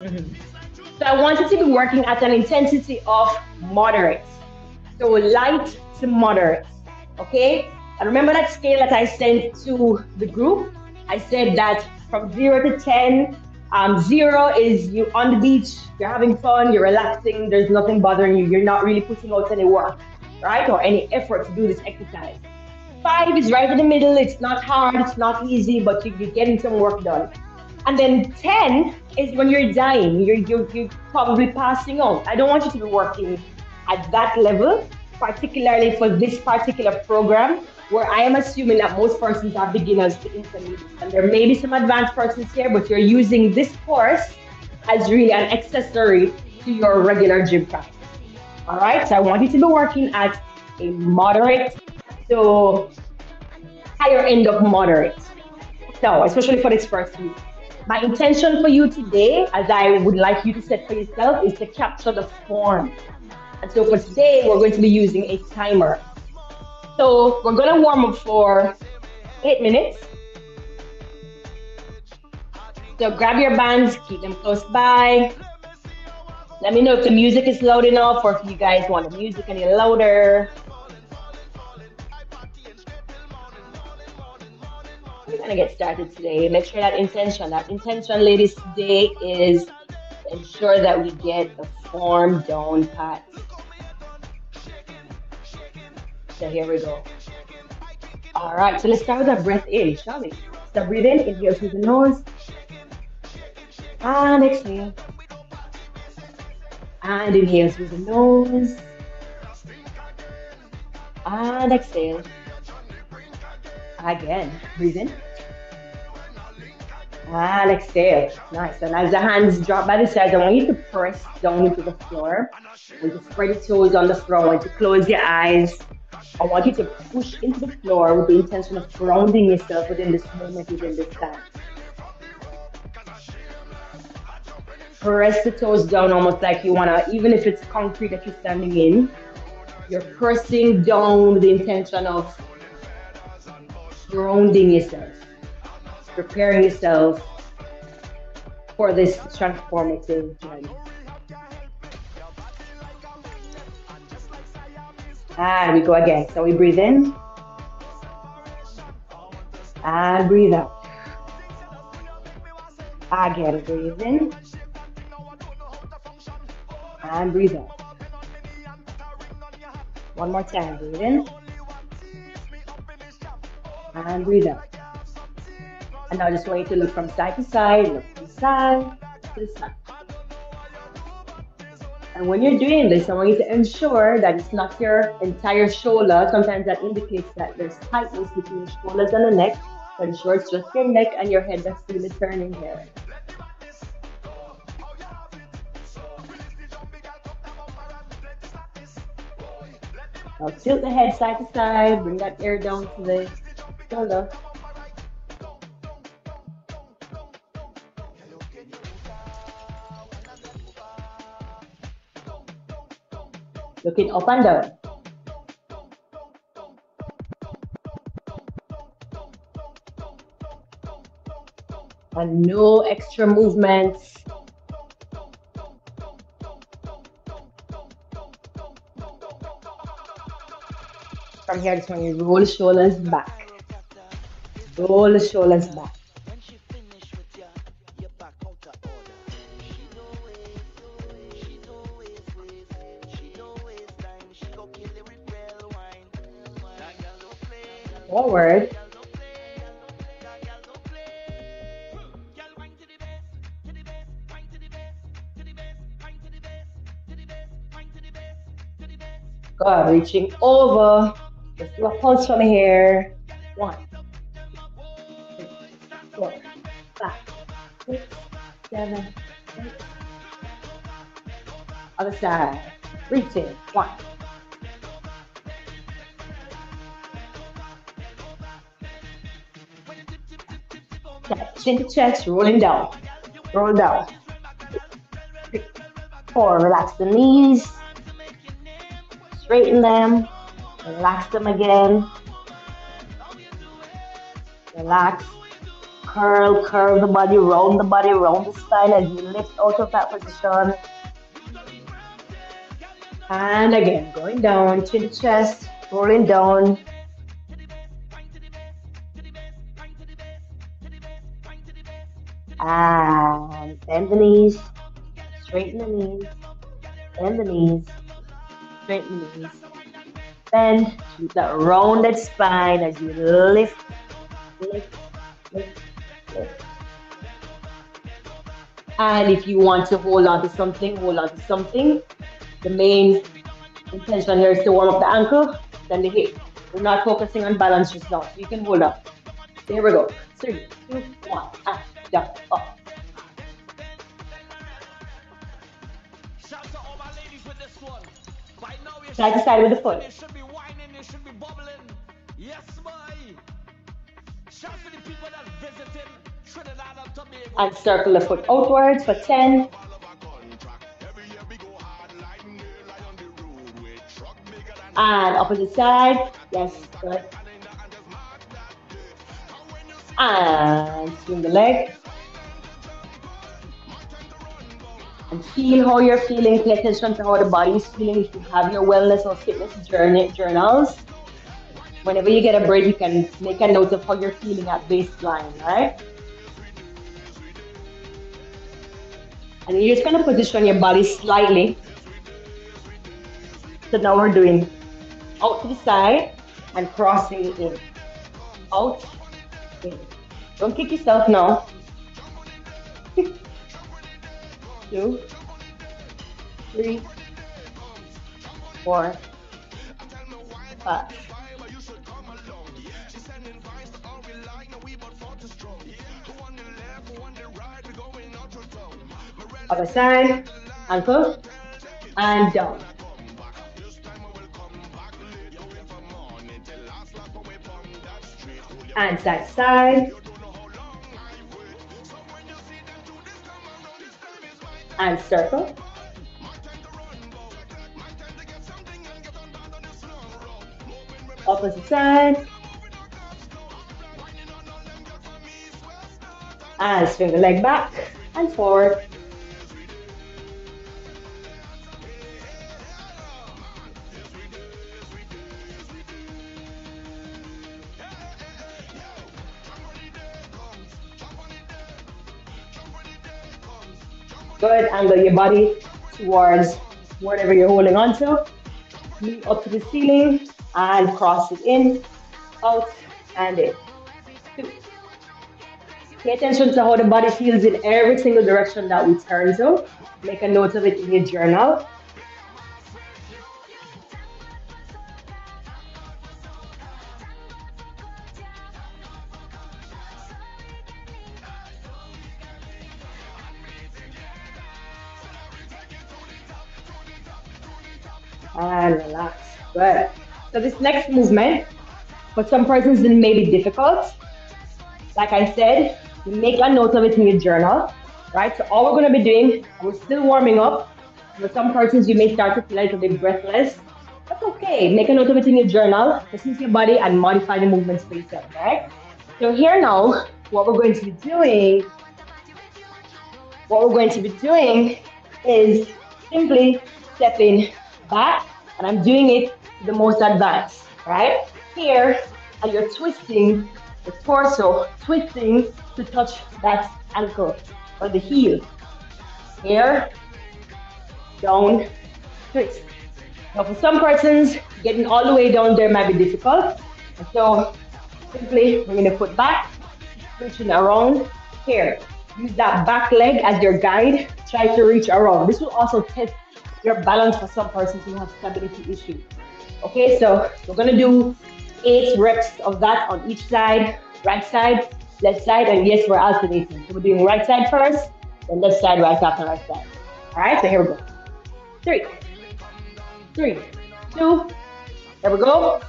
Mhm. So I wanted to be working at an intensity of moderate. So light to moderate. Okay? And remember that scale that I sent to the group? I said that from 0 to 10, 0 is you on the beach, you're having fun, you're relaxing, there's nothing bothering you, you're not really putting out any work, right? Or any effort to do this exercise. 5 is right in the middle, it's not hard, it's not easy, but you're getting some work done. And then 10 is when you're dying, you're probably passing out. I don't want you to be working at that level, particularly for this particular program, where I am assuming that most persons are beginners to intermediate. And there may be some advanced persons here, but you're using this course as really an accessory to your regular gym practice. All right. So I want you to be working at a moderate, so higher end of moderate. So, especially for this first week. My intention for you today, as I would like you to set for yourself, is to capture the form. And so for today, we're going to be using a timer. So we're going to warm up for 8 minutes. So grab your bands, keep them close by. Let me know if the music is loud enough or if you guys want the music any louder. We're going to get started today. Make sure that intention, ladies, today is to ensure that we get the form down pat. So here we go. All right, so let's start with our breath in, shall we? So breathe in, inhale through the nose, and exhale. And inhale through the nose, and exhale. Again, breathe in, and exhale. Nice. And as the hands drop by the sides, I want you to press down into the floor. I want you to spread your toes on the floor. I want you to close your eyes. I want you to push into the floor with the intention of grounding yourself within this moment, within this time. Press the toes down almost like you want to, even if it's concrete that you're standing in, you're pressing down with the intention of grounding yourself, preparing yourself for this transformative journey. And we go again. So we breathe in and breathe out. Again, breathe in and breathe out. One more time, breathe in and breathe out. And now just want you to look from side to side, look from side to the side. And when you're doing this, I want you to ensure that it's not your entire shoulder. Sometimes that indicates that there's tightness between the shoulders and the neck. So ensure it's just your neck and your head that's really turning here. Now tilt the head side to side, bring that air down to the shoulder. Looking up and down. And no extra movements. From here, just want you to roll the shoulders back. Roll the shoulders back. Forward. Good. Reaching over. Just do a pulse from here. 1, 2, 3, 4, 5, 6, 7, 8. Other side. Reaching. 1. Chin to chest, rolling down. Roll down. 3, 4. Relax the knees. Straighten them. Relax them again. Relax. curl the body, round the spine as you lift out of that position. And again, going down to the chest, rolling down. And bend the knees, straighten the knees, bend the knees, straighten the knees. Bend, keep that rounded spine as you lift, lift, lift, lift. And if you want to hold on to something, hold on to something. The main intention here is to warm up the ankle, then the hip. We're not focusing on balance just now, so you can hold up. So here we go. 3, 2, 1, and down, up. Side to side with the foot. And circle the foot outwards for 10. And opposite side. Yes, good. And swing the leg. And feel how you're feeling. Pay attention to how the body is feeling. If you have your wellness or fitness journals, whenever you get a break, you can make a note of how you're feeling at baseline, right? And you're just going to position your body slightly. So now we're doing out to the side and crossing in. Out, in. Don't kick yourself now. 2, 3, 4, 5. Other side, ankle, and down. And side to side. And circle. Opposite side. And swing the leg back and forward. Good, angle your body towards whatever you're holding on to. Knee up to the ceiling and cross it in, out, and in. 2. Pay attention to how the body feels in every single direction that we turn to. Make a note of it in your journal. And relax. Good. So this next movement, for some persons, it may be difficult. Like I said, you make a note of it in your journal, right? So all we're going to be doing, we're still warming up. For some persons, you may start to feel a little bit breathless. That's okay. Make a note of it in your journal. Listen to your body and modify the movements for yourself, right? So here now, what we're going to be doing is simply stepping back, and I'm doing it the most advanced, right? Here, and you're twisting the torso, twisting to touch that ankle or the heel. Here, down, twist. Now for some persons, getting all the way down there might be difficult. And so simply bringing the foot back, reaching around here. Use that back leg as your guide. Try to reach around. This will also test your balance for some persons who have stability issues. Okay, so we're gonna do 8 reps of that on each side, right side, left side, and yes, we're alternating. So we're doing right side first, then left side, right after right side. All right, so here we go. 3, 3, 2, there we go.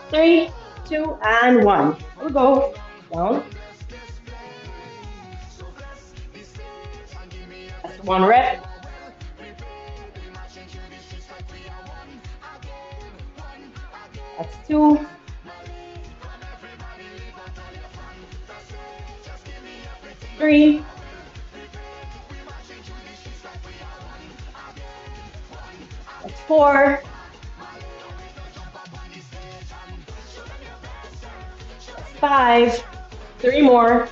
3, 2, and 1. Here we go. Down. That's 1 rep. That's 2. 3. That's 4. That's 5. 3 more.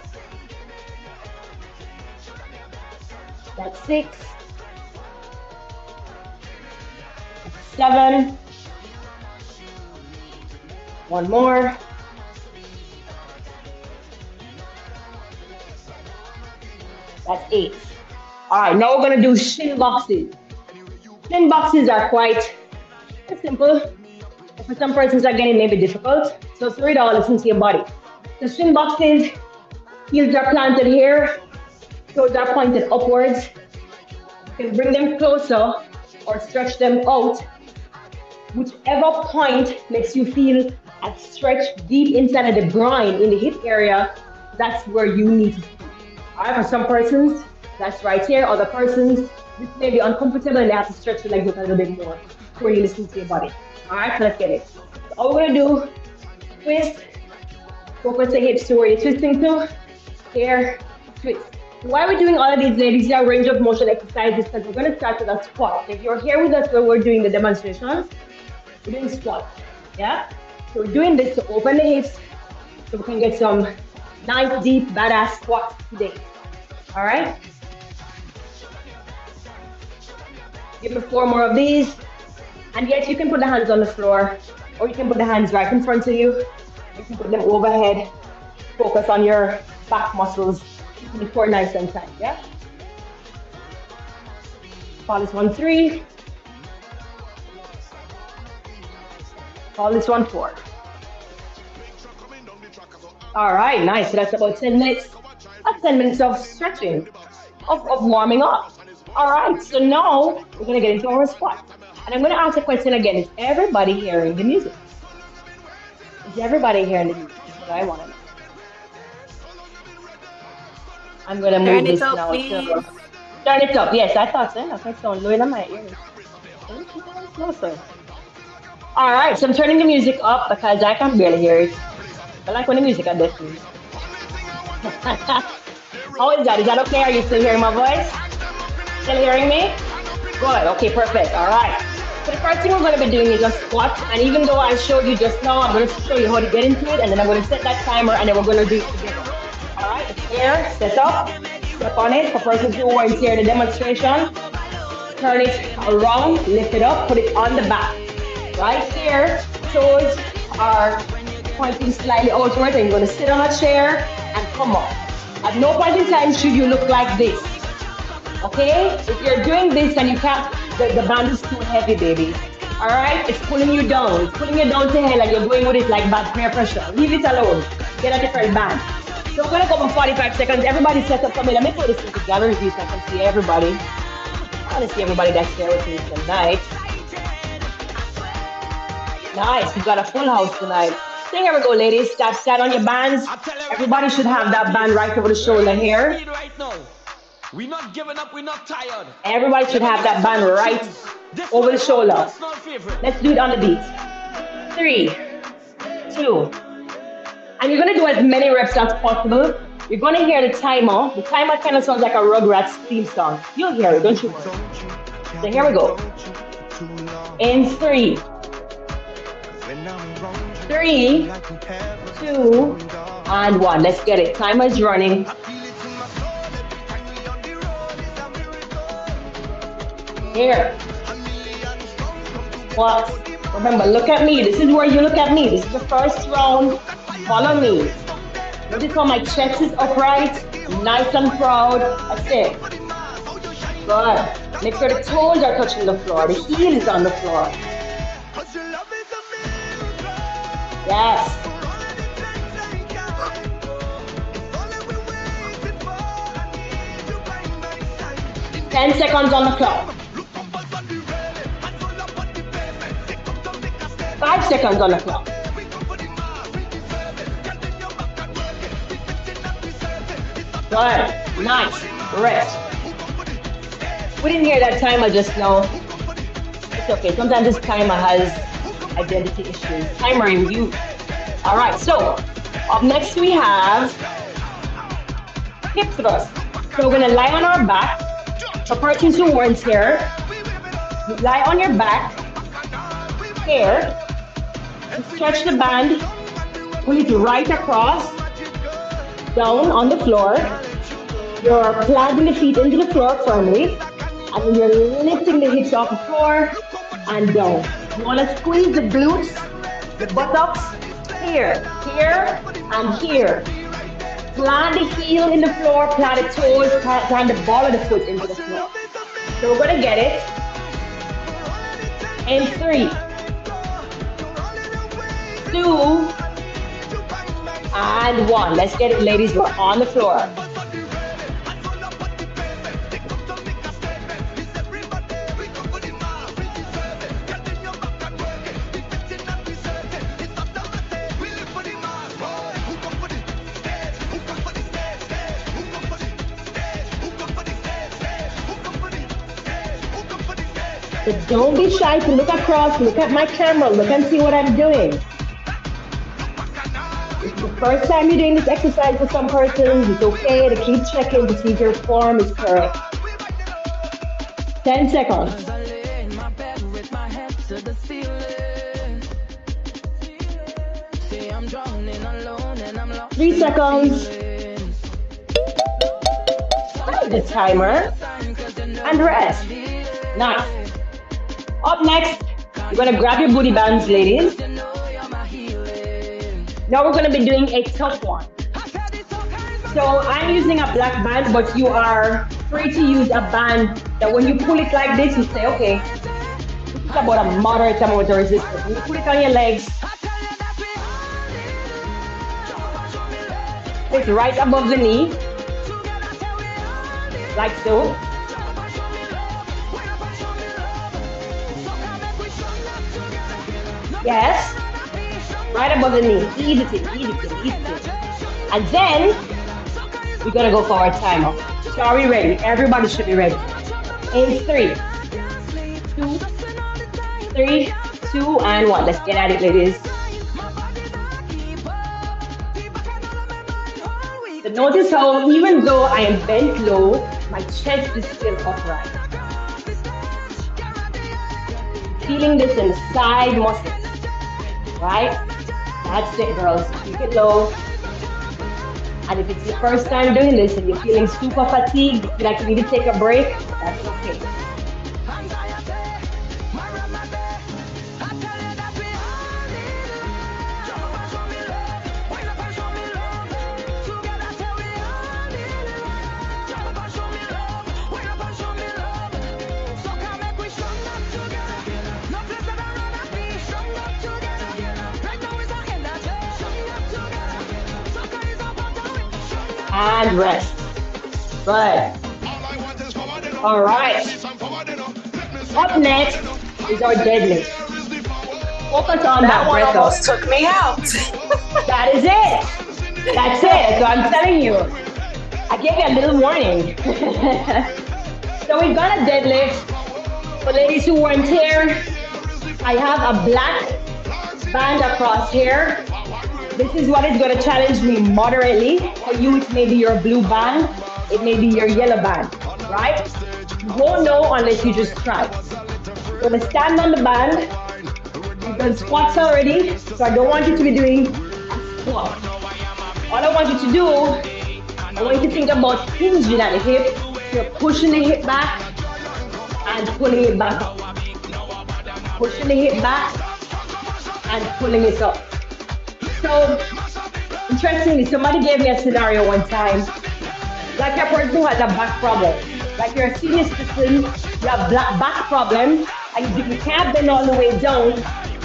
That's 6. That's 7. 1 more. That's 8. All right, now we're gonna do shin boxes. Shin boxes are quite simple. For some persons, again, it may be difficult. So throw it all, listen to your body. The shin boxes, heels are planted here, toes are pointed upwards. You can bring them closer or stretch them out. Whichever point makes you feel a stretch deep inside of the groin in the hip area, that's where you need to be. All right, for some persons, that's right here. Other persons, this may be uncomfortable and they have to stretch the legs out a little bit more before you listen to your body. All right, so let's get it. So all we're gonna do, twist, focus the hips to where you're twisting to, here, twist. So why we're doing all of these, ladies, are range of motion exercises because we're gonna start with a squat. If you're here with us where we're doing the demonstrations, we're doing squat, yeah? So we're doing this to open the hips so we can get some nice, deep, badass squats today. All right? Give me 4 more of these. And yes, you can put the hands on the floor or you can put the hands right in front of you. You can put them overhead. Focus on your back muscles. Keep the core nice and tight, yeah? Call this one 3. Call this one 4. All right, nice. So that's about 10 minutes. That's 10 minutes of stretching, of warming up. All right, so now we're gonna get into our squat. And I'm gonna ask a question again. Is everybody hearing the music? Is everybody hearing the music? That's what I wanna know. I'm gonna move this now. So, turn it up. Yes, I thought so. Okay, so lower my ears. Closer. All right, so I'm turning the music up because I can barely hear it. I like when the music is different. How is that? Is that okay? Are you still hearing my voice? Still hearing me? Good. Okay, perfect. All right. So the first thing we're going to be doing is a squat. And even though I showed you just now, I'm going to show you how to get into it. And then I'm going to set that timer and then we're going to do it together. All right. It's here. Set up. Step on it. For persons who weren't here in the demonstration, turn it around, lift it up, put it on the back. Right here, toes are pointing slightly outward, and you're going to sit on a chair and come up. At no point in time should you look like this. Okay? If you're doing this and you can't, the band is too heavy, baby. All right? It's pulling you down. It's pulling you down to hell, and you're going with it like bad peer pressure. Leave it alone. Get a different band. So we're going to go for 45 seconds. Everybody set up for me. Let me put this in the gallery view so I can see everybody. I want to see everybody that's here with me tonight. Nice, we got a full house tonight. So here we go, ladies. Stand on your bands. Everybody should have that band right over the shoulder here. We're not giving up, we're not tired. Everybody should have that band right over the shoulder. Let's do it on the beat. 3, 2. And you're gonna do as many reps as possible. You're gonna hear the timer. The timer kind of sounds like a Rugrats theme song. You'll hear it, don't you worry. So here we go. In 3, 3, 2, and 1. Let's get it. Timer is running. Here. What? Remember, look at me. This is where you look at me. This is the first round. Follow me. Notice how my chest is upright, nice and proud. That's it. Good. Make sure the toes are touching the floor. The heel is on the floor. Yes. 10 seconds on the clock. 5 seconds on the clock. Good. Nice. Rest. We didn't hear that timer just now. It's okay. Sometimes this timer has identity issues. Timering you. All right. So up next we have hip thrust. So we're gonna lie on our back. For persons who weren't here, you lie on your back, here, stretch the band, pull it right across, down on the floor. You're planting the feet into the floor firmly, and then you're lifting the hips off the floor and down. You wanna squeeze the glutes, the buttocks, here, here, and here. Plant the heel in the floor, plant the toes, plant the ball of the foot into the floor. So we're gonna get it in 3, 2, and 1. Let's get it, ladies. We're on the floor. But don't be shy to look across, look at my camera, look and see what I'm doing. It's the first time you're doing this exercise for some persons, it's okay to keep checking to see if your form is correct. 10 seconds. 3 seconds. Start the timer and rest. Nice. Up next, you're gonna grab your booty bands, ladies. Now we're gonna be doing a tough one. So I'm using a black band, but you are free to use a band that when you pull it like this, you say, okay, it's about a moderate amount of resistance. When you put it on your legs, it's right above the knee, like so. Yes, right above the knee. Easy thing, easy thing, easy thing. And then we're gonna go for our timer. So are we ready? Everybody should be ready. In 3, 2, 3, 2, and 1. Let's get at it, ladies. So notice how even though I am bent low, my chest is still upright. Feeling this in the side muscles. Right? That's it, girls. Keep it low. And if it's your first time doing this and you're feeling super fatigued, you feel like you need to take a break, that's okay. And rest. Good. All right. Up next is our deadlift. Focus on that breath almost took me out. That is it. That's it. So I'm telling you. I gave you a little warning. So we've got a deadlift. For ladies who weren't here, I have a black band across here. This is what is going to challenge me moderately. For you, it may be your blue band. It may be your yellow band, right? You won't know unless you just try. You're going to stand on the band. You've done squats already, so I don't want you to be doing a squat. All I want you to do, I want you to think about hinging at the hip. You're pushing the hip back and pulling it back up. Pushing the hip back and pulling it up. So, interestingly, somebody gave me a scenario one time. Like a person who has a back problem. Like you're a senior citizen, you have back problem, and you can't bend all the way down,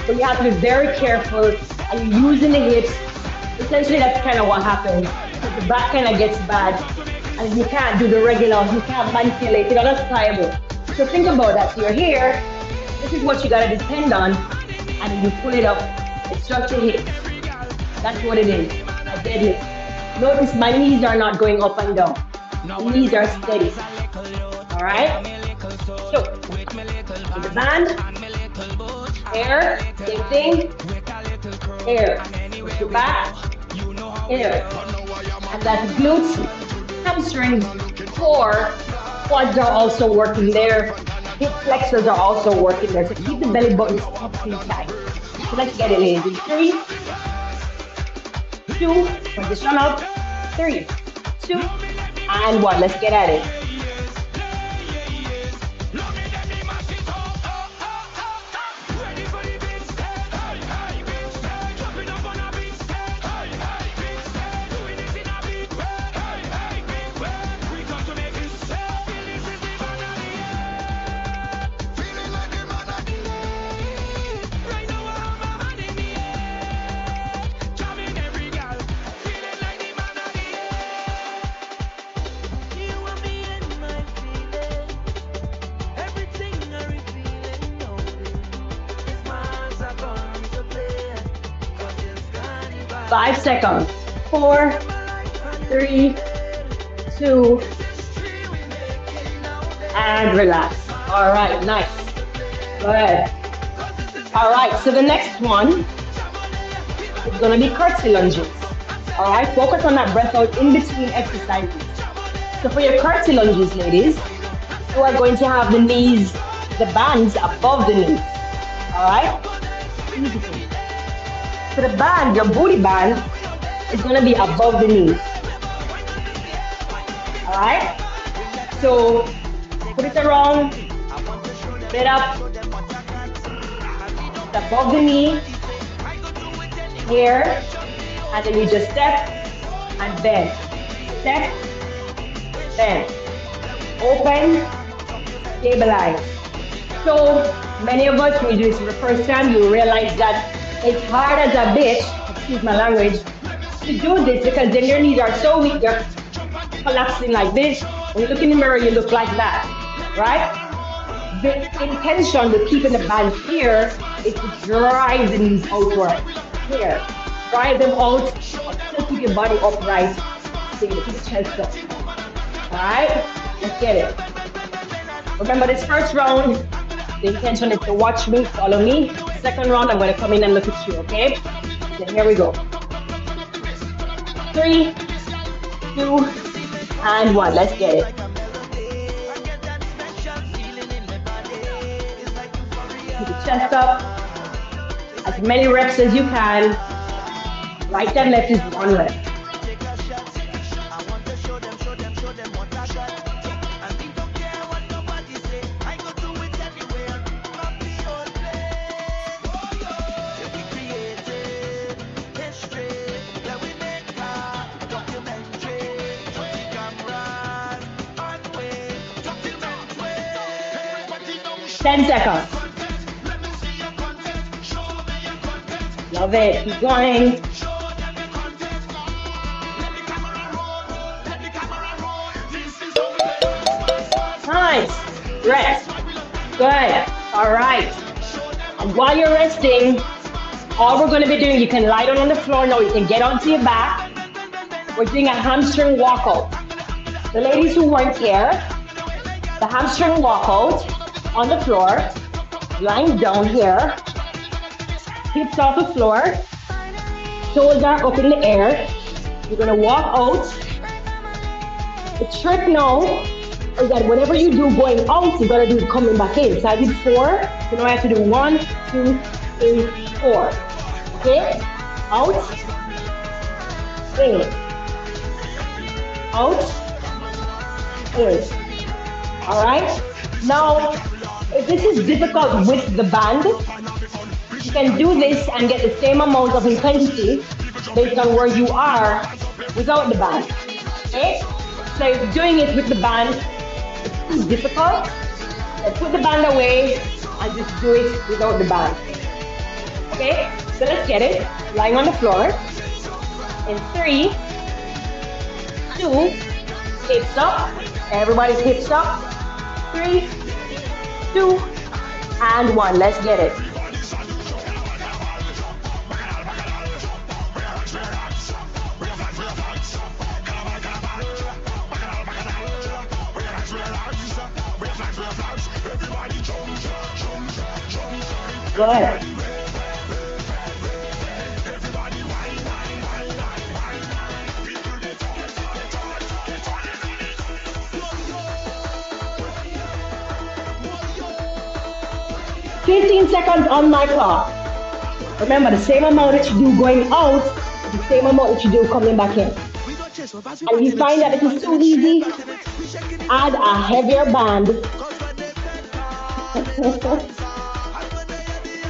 but you have to be very careful, and you're using the hips. Essentially, that's kind of what happens. The back kind of gets bad, and you can't do the regular, you can't manipulate, that's pliable. So think about that. So you're here, this is what you gotta depend on, and you pull it up, extract your hips. That's what it is, a deadlift. Notice my knees are not going up and down. My knees are steady. All right? So, with the band, air, same thing, air. Push your back, air. And that's glutes hamstrings, core, quads are also working there. Hip flexors are also working there. So keep the belly button tucked inside. So let's get it in. 3, 2, position up. 3, 2, and 1. Let's get at it. Five seconds. 4, 3, 2, and relax. All right, nice. Go ahead. All right, so the next one is gonna be curtsy lunges. All right, focus on that breath out in between exercises. So for your curtsy lunges, ladies, you are going to have the knees, the bands above the knees. All right? Beautiful. So the band, your booty band, is going to be above the knees. All right? So put it around, bend up, above the knee, here, and then you just step and bend. Step, bend. Open, stabilize. So many of us, when we do this for the first time, you realize that it's hard as a bitch, excuse my language, to do this because then your knees are so weak, you're collapsing like this. When you look in the mirror, you look like that, right? The intention with keeping the band here is to drive the knees outward. Here, drive them out, and still keep your body upright, so you keep the chest up. All right, let's get it. Remember this first round, the intention is to watch me, follow me. Second round, I'm going to come in and look at you, okay? So here we go. 3, 2, and 1. Let's get it. Keep the chest up. As many reps as you can. Right and left is one rep. 10 seconds. Love it. Keep going. Nice. Rest. Good. All right. And while you're resting, all we're going to be doing, you can lie down on the floor now. You can get onto your back. We're doing a hamstring walkout. The ladies who weren't here, the hamstring walkout on the floor, lying down here, hips off the floor, toes are up in the air. You're going to walk out. The trick now is that whatever you do going out, you got to do coming back in. So I did 4, so now I have to do 1, 2, 3, 4. Okay? Out, in, out, in. All right? Now, if this is difficult with the band, you can do this and get the same amount of intensity based on where you are without the band. Okay? So if doing it with the band is too difficult, then put the band away and just do it without the band. Okay? So let's get it. Lying on the floor. In 3, 2, hips up. Everybody's hips up. 3, 2, and 1. Let's get it. Good. 15 seconds on my clock. Remember, the same amount that you do going out, the same amount that you do coming back in. And if you find that it is too easy, add a heavier band.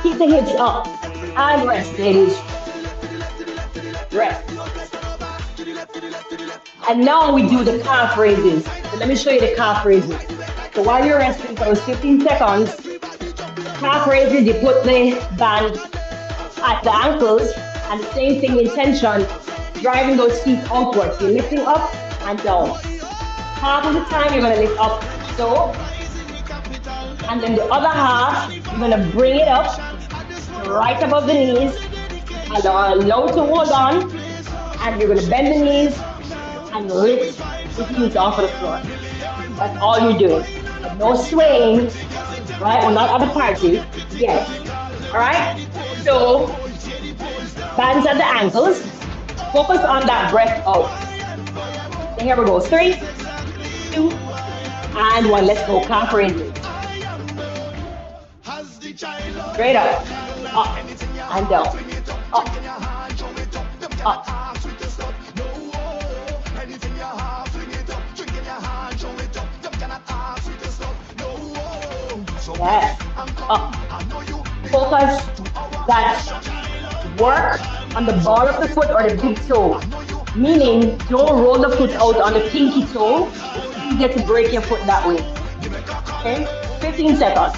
Keep the hips up and rest, ladies. Rest. And now we do the calf raises. So let me show you the calf raises. So while you're resting for those 15 seconds, calf raises, you put the band at the ankles, and the same thing in tension, driving those feet outwards. You're lifting up and down. Half of the time you're going to lift up, so, and then the other half, you're going to bring it up right above the knees, allow to hold on, and you're going to bend the knees and lift the heels off of the floor. That's all you're doing. No swaying, right? We're not at a party yet. All right? So, bands at the ankles. Focus on that breath out. So here we go. 3, 2, and 1. Let's go. Calf raises. Straight up and down. Up, up. Yes, up. Focus that work on the ball of the foot or the big toe. Meaning, don't roll the foot out on the pinky toe. You get to break your foot that way. Okay? 15 seconds.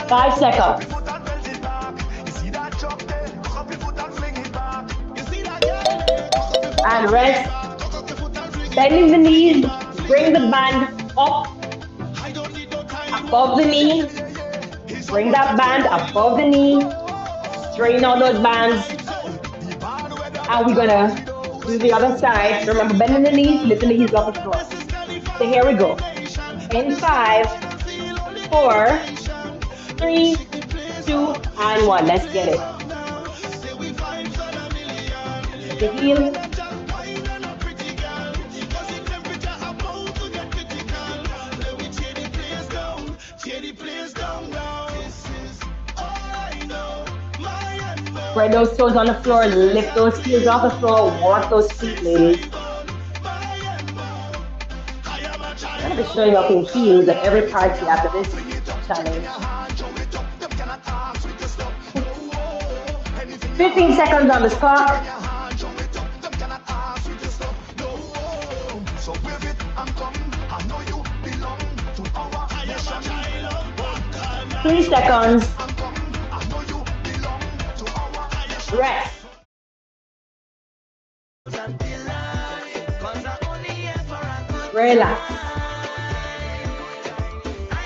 5 seconds. And rest. Bending the knees, bring the band up above the knee. Bring that band above the knee. Straighten out those bands. And we're gonna do the other side. Remember, bending the knees, lifting the heels off the floor. So here we go. In 5, 4, 3, 2, and 1. Let's get it. The heel. Spread those toes on the floor, lift those heels off the floor, work those feet, ladies. I'm going to be showing up in heels at every party after this challenge. 15 seconds on the clock. Three seconds. Rest. Relax.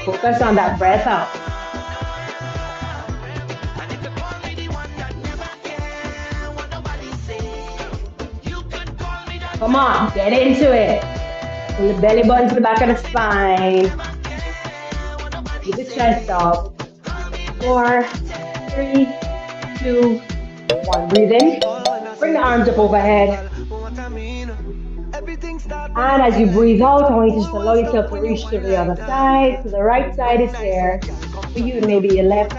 Focus on that breath out. Come on, get into it. Pull the belly button to the back of the spine. Keep the chest up. 4, 3, 2, 1. Breathe in. Bring the arms up overhead. And as you breathe out, I want you to just allow yourself to reach to the other side. So the right side is there. For you, maybe your left.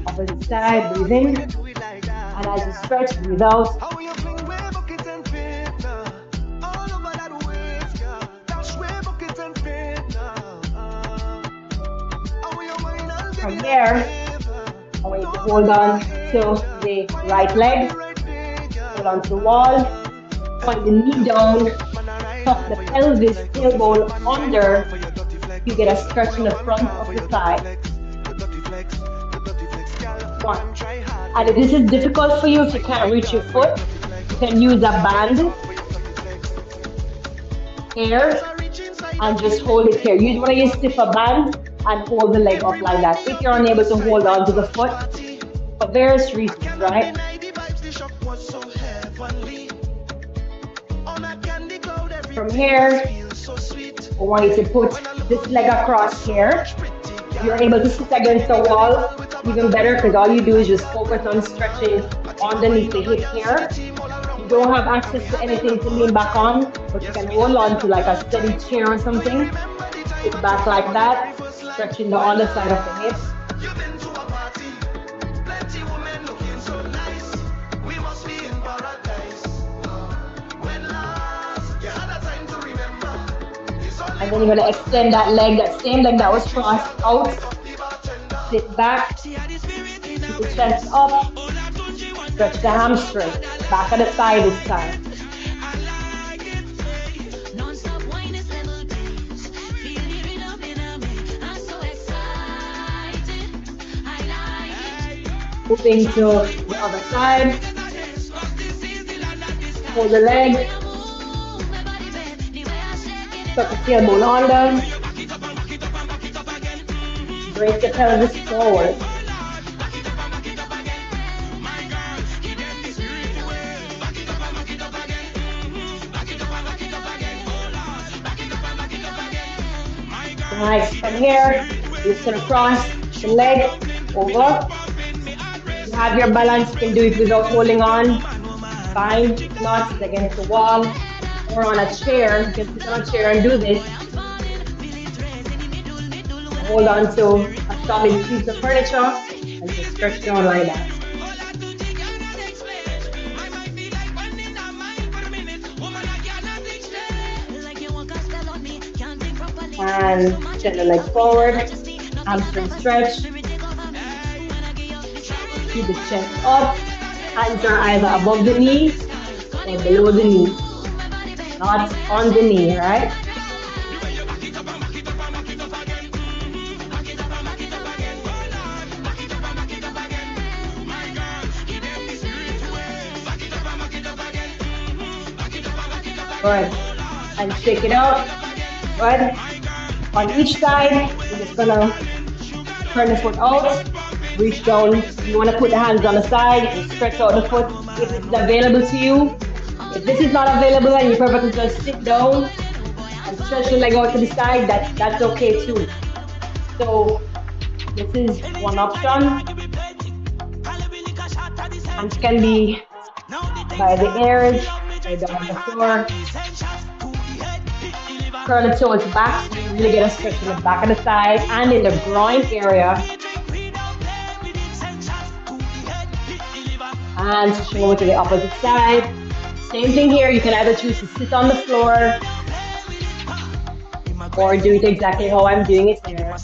Opposite side, breathe in. And as you stretch, breathe out. From here, I want you to hold on to the right leg, hold on to the wall, point the knee down, tuck the pelvis, tailbone under. You get a stretch in the front of the thigh. 1. And if this is difficult for you, if you can't reach your foot, you can use a band here and just hold it here. Use one of your stiffer bands and hold the leg up like that. If you're unable to hold on to the foot, for various reasons, right? From here, I want you to put this leg across here. If you're able to sit against the wall, even better, because all you do is just focus on stretching underneath the hip here. You don't have access to anything to lean back on, but you can hold on to like a steady chair or something. Sit back like that, stretching the underside of the hip. And then you're going to extend that leg, that same leg that was crossed out. Sit back, keep the chest up, stretch the hamstring, back of the thigh this time. Moving to the other side, hold the leg, tuck the tailbone under, brace the pelvis forward. Nice, from here, you're just gonna cross the leg over. You have your balance, you can do it without holding on. Fine, if not, sit against the wall or on a chair. You can sit on a chair and do this. Hold on to a solid piece of furniture and just stretch down like that. And send the leg forward, hamstring stretch. Keep the chest up. Hands are either above the knee or below the knee, not on the knee, right? Good. And shake it out. Good. On each side, we're just gonna turn the foot out, reach down. You wanna put the hands on the side and stretch out the foot if it's available to you. If this is not available and you perfectly just sit down and stretch the leg out to the side, that's okay too. So this is one option. Hands can be by the ears, or down on the floor. Curl the toes back so you really get a stretch in the back of the thigh and in the groin area. And switching over to the opposite side. Same thing here, you can either choose to sit on the floor or do it exactly how I'm doing it here.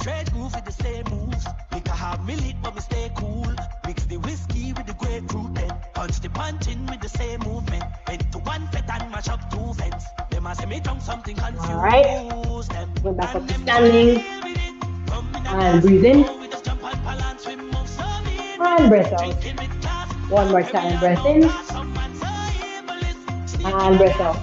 Alright, go back up to standing and breathe in and breath out. One more time, breath in and breath out.